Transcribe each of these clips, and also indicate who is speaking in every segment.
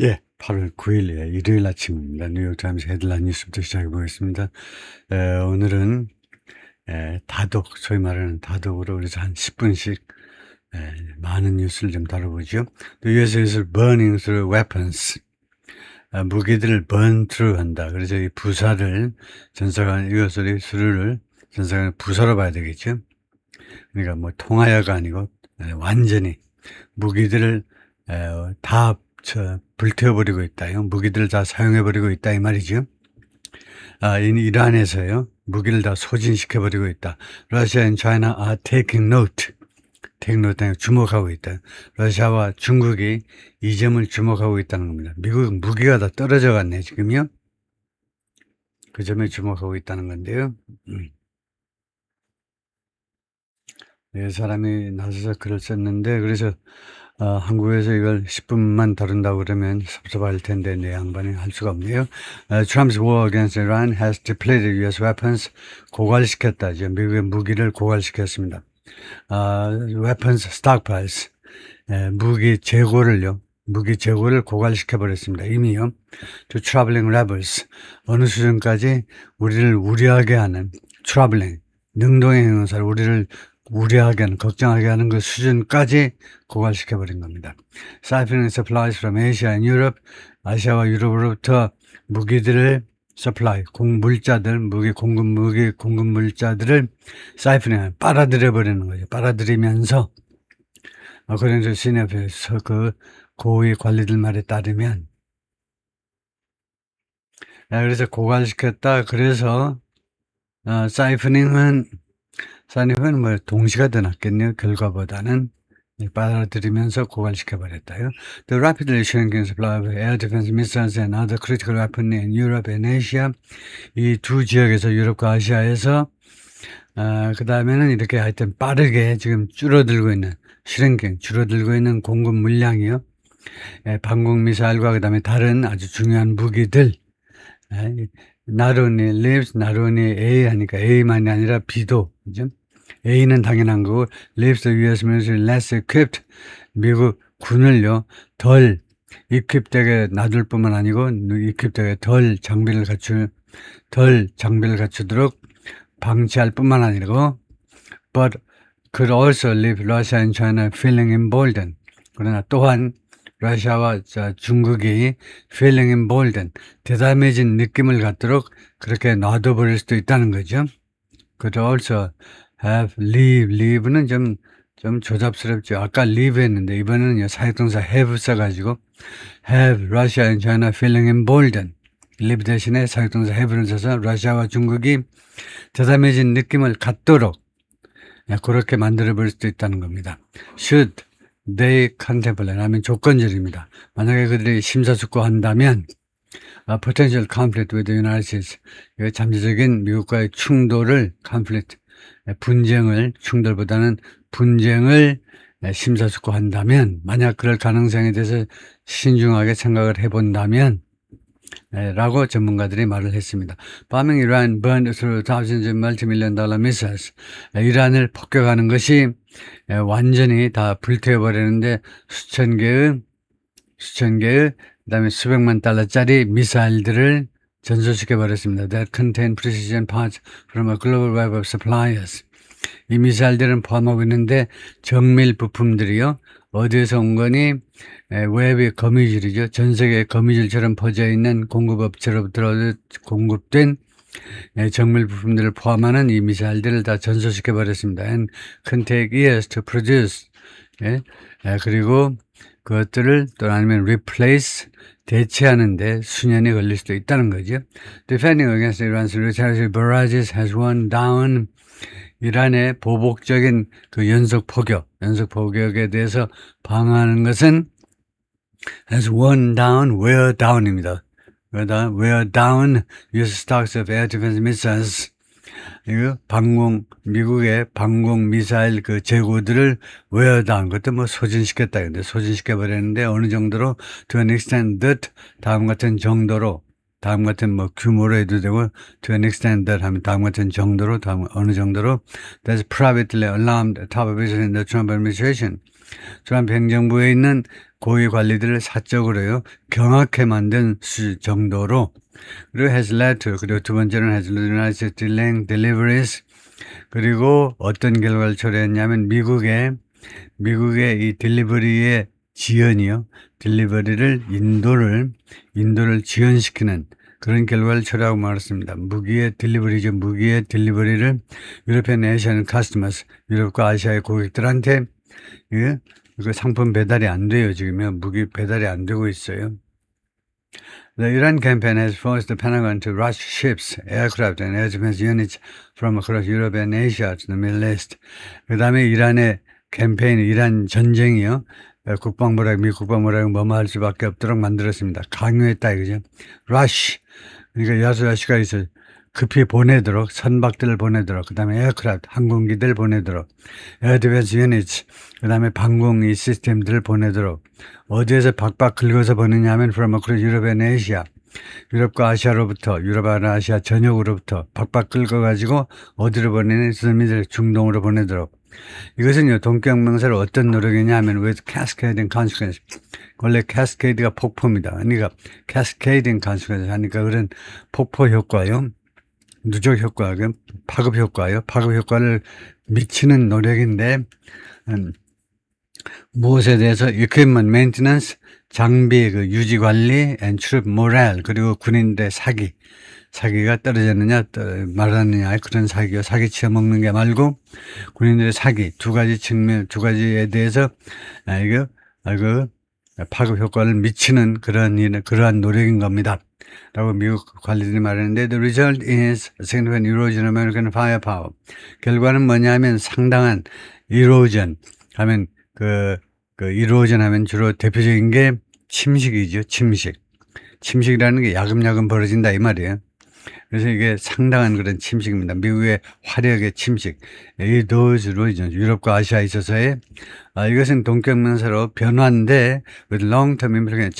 Speaker 1: 예. 8월 9일 일요일 아침입니다. 뉴욕타임스 헤드라인 뉴스부터 시작해 보겠습니다. 오늘은 다독, 소위 말하는 다독으로 그래서 한 10분씩 많은 뉴스를 좀 다뤄보죠. The US is burning through weapons. 무기들을 burn through 한다. 그래서 이 부사를 전사관, 이것을 수를 전사관 부사로 봐야 되겠죠. 그러니까 뭐 통하여가 아니고 완전히 무기들을 다 불태워버리고 있다요. 무기들을 다 사용해버리고 있다 이 말이죠. 이란에서요. 무기를 다 소진시켜버리고 있다. Russia and China are taking note. take note, 주목하고 있다. 러시아와 중국이 이 점을 주목하고 있다는 겁니다. 미국 무기가 다 떨어져 갔네 지금요. 그 점에 주목하고 있다는 건데요. 네, 사람이 나서서 글을 썼는데 그래서 한국에서 이걸 10분만 다룬다고 그러면 섭섭할 텐데 내 양반이 할 수가 없네요. Trump's war against Iran has depleted U.S. weapons. 고갈시켰다죠. 미국의 무기를 고갈시켰습니다. weapons stockpiles. 무기 재고를 고갈시켜버렸습니다. 이미요. To troubling rebels. 어느 수준까지 우리를 우려하게 하는 troubling. 능동의 형용사를 우리를 우려하게 하는, 걱정하게 하는 그 수준까지 고갈시켜버린 겁니다. Siphoning supplies from Asia and Europe, 아시아와 유럽으로부터 무기들을 supply, 무기 공급 물자들을 사이프닝, 빨아들여버리는 거죠. 빨아들이면서, 그래서 시내에서 그 고위 관리들 말에 따르면, 그래서 고갈시켰다. 그래서, 사이프닝은 뭐 동시가 더 낫겠네요. 결과보다는 빨아들이면서 고갈시켜버렸다요. The rapidly shrinking supply of air defense missiles and other critical weapons in Europe and Asia. 이 두 지역에서 유럽과 아시아에서 그 다음에는 이렇게 하여튼 빠르게 지금 줄어들고 있는 공급 물량이요. 방공 미사일과 그 다음에 다른 아주 중요한 무기들. not only lives, not only A 하니까 A만이 아니라 B도, 그죠? A는 당연한 거고, leaves the US military less equipped. 미국 군을요, 덜 equip되게 놔둘 뿐만 아니고, equip되게 덜 장비를 갖추도록 방치할 뿐만 아니고, but could also leave Russia and China feeling emboldened. 그러나 또한, 러시아와 중국이 feeling emboldened, 대담해진 느낌을 갖도록 그렇게 놔둬버릴 수도 있다는 거죠. could also have leave는 좀 조잡스럽죠. 아까 leave 했는데 이번에는 사역동사 have 써가지고 have Russia and China feeling emboldened. leave 대신에 사역동사 have를 써서 러시아와 중국이 대담해진 느낌을 갖도록 그렇게 만들어버릴 수도 있다는 겁니다. should they contemplate 하면 조건절입니다. 만약에 그들이 심사숙고한다면 potential conflict with the United States, 잠재적인 미국과의 충돌보다는 분쟁을 심사숙고한다면, 만약 그럴 가능성에 대해서 신중하게 생각을 해본다면, 라고 전문가들이 말을 했습니다. Bombing Iran burned through thousands of multi-million-dollar missiles. 이란을 폭격하는 것이 완전히 다 불태워버리는데 수천 개의 그다음에 수백만 달러짜리 미사일들을 전소시켜버렸습니다. That contain precision parts from a global web of suppliers. 이 미사일들은 포함하고 있는데 정밀 부품들이요. 어디에서 온 거니? 웹의 거미줄이죠. 전 세계 거미줄처럼 퍼져 있는 공급업체로부터 공급된 정밀 부품들을 포함하는 이 미사일들을 다 전소시켜버렸습니다. And can take years to produce. 그리고 그것들을 또 아니면 replace, 대체하는데 수년이 걸릴 수도 있다는 거죠. Defending against Iran's retaliatory barrages has worn down. 이란의 보복적인 그 연속 포격에 대해서 방어하는 것은 has worn down, wear down입니다. wear down US stocks of air defense missiles. 이거 미국의 방공 미사일 그 재고들을 wear down, 그것도 뭐 소진시켰다. 근데 소진시켜버렸는데 어느 정도로 to an extent that 다음 같은 뭐 규모로 해도 되고 to an extent that 하면 다음 같은 정도로 어느 정도로 that's privately alarmed top officials in the Trump administration. 트럼프 행정부에 있는 고위 관리들을 사적으로요, 경악해 만든 정도로, 그리고 has led to, 그리고 두 번째는 has led to United States delaying deliveries, 그리고 어떤 결과를 초래했냐면 미국의 이 딜리버리의 지연이요, 딜리버리를 인도를 지연시키는 그런 결과를 초래하고 말았습니다. 무기의 딜리버리를 유럽앤 에이시안 카스터머스, 유럽과 아시아의 고객들한테 그 상품 배달이 안 돼요. 지금요. 무기 배달이 안 되고 있어요. The Iran campaign has forced the Pentagon to rush ships, aircraft and air defense units from across Europe and Asia to the Middle East. 그 다음에 이란의 캠페인, 이란 전쟁이요. 미국 국방부라고 뭐뭐 할 수밖에 없도록 만들었습니다. 강요했다 이거죠. rush. 그러니까 야수야시가 있어 급히 보내도록, 선박들을 보내도록, 그 다음에 에어크래프트, 항공기들 보내도록, 에어 디펜스 유닛, 그 다음에 방공 시스템들을 보내도록, 어디에서 박박 긁어서 보내냐 하면 from across Europe and Asia, 유럽과 아시아로부터, 유럽과 아시아 전역으로부터 박박 긁어가지고 어디로 보내는 중동으로 보내도록. 이것은요, 동격명사로 어떤 노력이냐 하면 with cascading consequence. 원래 cascade가 폭포입니다. 그러니까 cascading consequence 하니까 그런 폭포 효과요. 누적 효과, 파급 효과요. 파급 효과를 미치는 노력인데, 무엇에 대해서 equipment maintenance, 장비 그 유지 관리, and troop morale, 그리고 군인들의 사기가 떨어졌느냐 말하느냐 그런 사기요. 사기 치어먹는 게 말고 군인들의 사기 두 가지에 대해서 파급 효과를 미치는 그러한 노력인 겁니다. 라고 미국 관리들이 말하는데 the result is significant erosion of American firepower. 결과는 뭐냐면 상당한 erosion 하면 erosion 하면 주로 대표적인 게 침식이죠. 침식이라는 게 야금야금 벌어진다 이 말이에요. 그래서 이게 상당한 그런 침식입니다. 미국의 화력의 침식. 유럽과 아시아에 있어서의 이것은 동격명사로 변화인데 with long-term implication,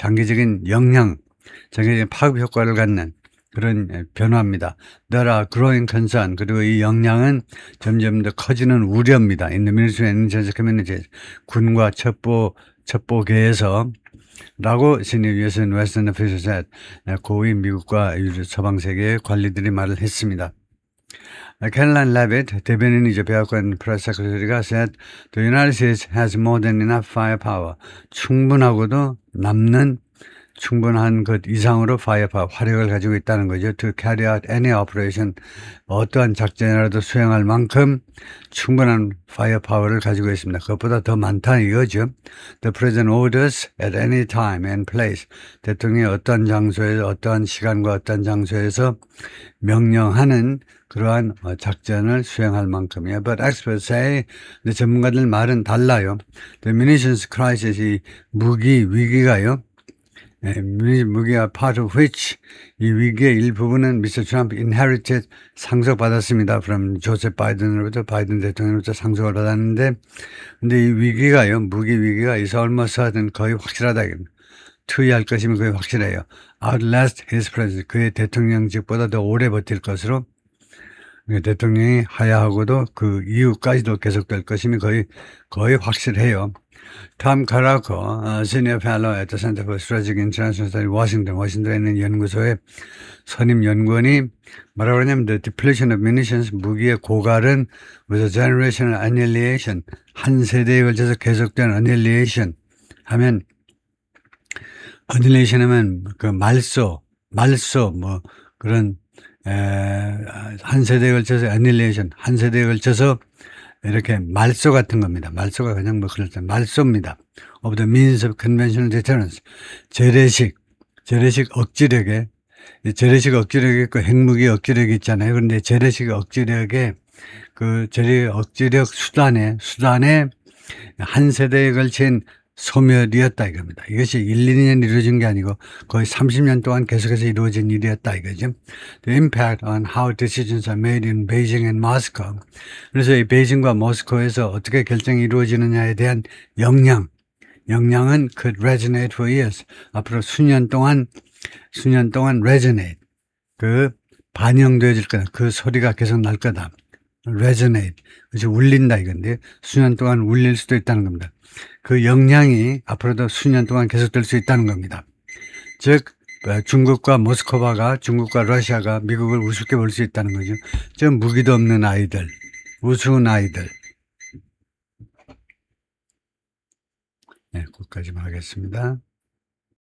Speaker 1: 장기적인 파급 효과를 갖는 그런 변화입니다. There are growing concern. 그리고 이 영향은 점점 더 커지는 우려입니다. In the military and intelligence communities. 군과 첩보계에서 라고 senior US and Western officials said. 고위 미국과 서방 세계의 관리들이 말을 했습니다. Caroline Leavitt, 대변인이죠. 백악관 프레스 세크레터리가 said the United States has more than enough firepower. 충분한 것 이상으로 화력을 가지고 있다는 거죠. To carry out any operation, 어떠한 작전이라도 수행할 만큼 충분한 firepower를 가지고 있습니다. 그것보다 더 많다 이거죠. The President orders at any time and place. 대통령이 어떠한 장소에서, 어떠한 시간과 어떠한 장소에서 명령하는 그러한 작전을 수행할 만큼이에요. But experts say, 근데 전문가들 말은 달라요. The munitions crisis, 이 무기 위기가요. 무기가 part of which 이 위기의 일부분은 Mr. Trump inherited 상속받았습니다. from 조셉 바이든으로부터 바이든 대통령으로부터 상속을 받았는데 근데 이 위기가요. 무기 위기가 is almost certain 거의 확실하다. 투여할 것이면 거의 확실해요. outlast his presidency. 그의 대통령직보다 더 오래 버틸 것으로 대통령이 하야하고도 그 이후까지도 계속될 것이면 거의 확실해요. 톰 카라코, Senior Fellow at the Center for Strategic International Studies, 워싱턴에 있는 연구소의 선임 연구원이 뭐라고 그러냐면 the depletion of munitions, 무기의 고갈은 with a generational annihilation, 한 세대에 걸쳐서 계속된 annihilation 하면 annihilation 하면 그 말소 뭐 그런 한 세대에 걸쳐서 annihilation, 한 세대에 걸쳐서 이렇게 말소 같은 겁니다. 말소가 그냥 뭐 그럴 때 말소입니다. Of the means of conventional deterrence. 재래식 억지력에 있고 핵무기 억지력이 있잖아요. 그런데 재래식 억지력의 억지력 수단에 한 세대에 걸친 소멸이었다 이겁니다. 이것이 1, 2년 이루어진 게 아니고 거의 30년 동안 계속해서 이루어진 일이었다 이거죠. The impact on how decisions are made in Beijing and Moscow. 그래서 이 베이징과 모스크바에서 어떻게 결정이 이루어지느냐에 대한 영향은 could resonate for years. 앞으로 수년 동안 resonate. 반영되어질 거다. 그 소리가 계속 날 거다. resonate. 그래서 울린다 이건데 수년 동안 울릴 수도 있다는 겁니다. 그 영향이 앞으로도 수년 동안 계속될 수 있다는 겁니다. 즉 중국과 모스크바가 중국과 러시아가 미국을 우습게 볼 수 있다는 거죠. 저 무기도 없는 아이들, 우스운 아이들. 네, 거기까지만 하겠습니다.